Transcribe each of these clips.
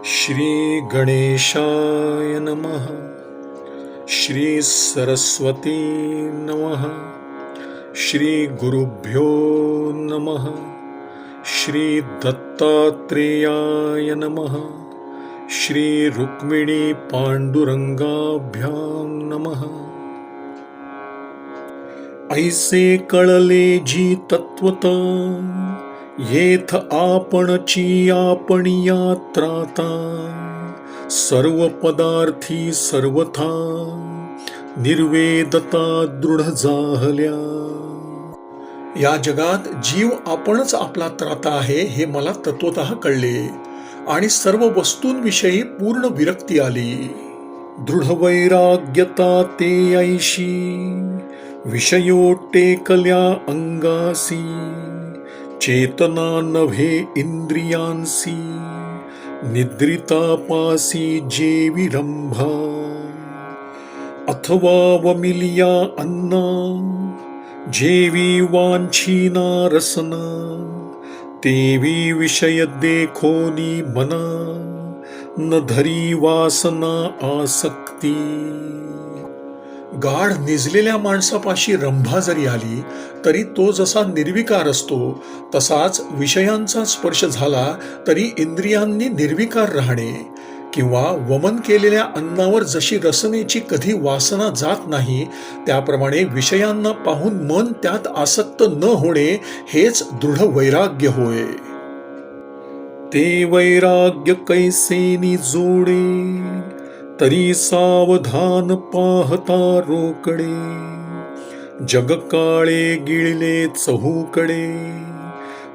श्री गणेशाय नमः. श्री सरस्वती नमः. श्री गुरुभ्यो नमः. श्री दत्तात्रेयाय नमः. श्री रुक्मिणी पांडुरंगाभ्यां नमः. ऐसे कळले जी तत्वता, येथ आपणची आपणी यात्राता. सर्व पदार्थी सर्वथा, निर्वेदता दृढ जाहल्या. या जगात जीव आपणच आपला त्राता आहे हे मला तत्वतः कळले आणि सर्व वस्तूंविषयी पूर्ण विरक्ती आली. दृढ वैराग्यता ते ऐशी, विषयो टेकल्या अंगासी. चेतना नव्हे इंद्रियांसी, निद्रिता पासी जे विरंभा. अथवा वमिलिया अन्ना, जेवी वांछीना रसना. तेवी विषय देखोनी मना, न धरी वासना आसक्ती. गाढ निजलेल्या माणसापाशी रंभा जरी आली तरी तो जसा निर्विकार असतो, तसाच विषयांचा स्पर्श झाला तरी इंद्रियांनी निर्विकार राहणे, किंवा वमन केलेल्या अन्नावर जशी रसनेची कधी वासना जात नाही, त्याप्रमाणे विषयांना पाहून मन त्यात आसक्त न होणे हेच दृढ वैराग्य होय. ते वैराग्य कैसेनी जोडे, तरी सावधान पाहता रोकडे. जग काळे गिळले चहूकडे,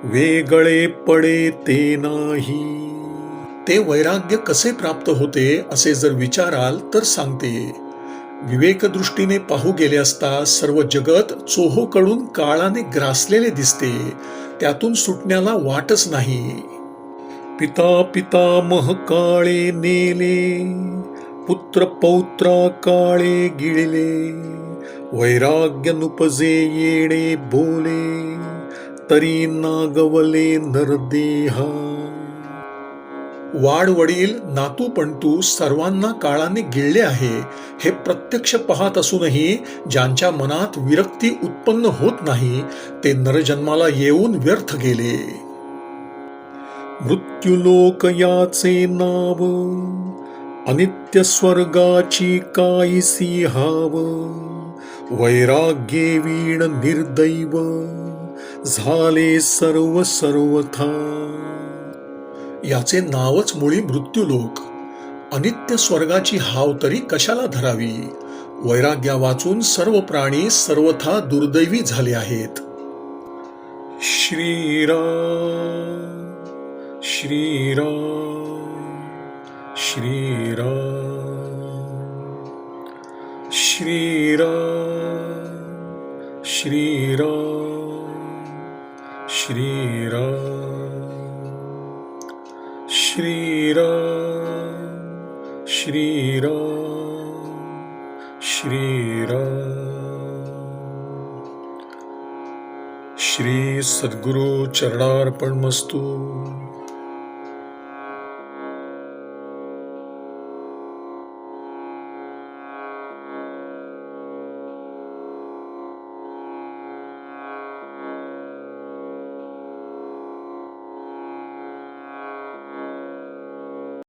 वेगळे पडे ते नाही. ते वैराग्य कसे प्राप्त होते असे जर विचाराल तर सांगते. विवेकदृष्टीने पाहू गेले असता सर्व जगत चोहोकडून काळाने ग्रासलेले दिसते, त्यातून सुटण्याला वाटच नाही. पिता पितामह काळे नेले, पुत्र पौत्रा काळे गिळले. वैराग्य नुपजे येणे बोले, तरी नागवले नरदेहा. वाड वडील नातू पणतू सर्वांना काळाने गिळले आहे हे प्रत्यक्ष पाहत असूनही ज्यांच्या मनात विरक्ती उत्पन्न होत नाही ते नरजन्माला येऊन व्यर्थ गेले. मृत्युलोक याचे नाव, अनित्य स्वर्गाची काहीसी हाव. वैराग्ये वीण निर्दैव, झाले सर्व सर्वथा. याचे नावच मुळी मृत्यूलोक. अनित्य स्वर्गाची हाव तरी कशाला धरावी. वैराग्या वाचून सर्व प्राणी सर्वथा दुर्दैवी झाले आहेत. श्रीराम श्रीराम श्रीराम श्रीराम श्रीराम श्रीराम श्रीराम श्रीराम श्रीराम. श्री सद्गुरु चरणार्पणमस्तु.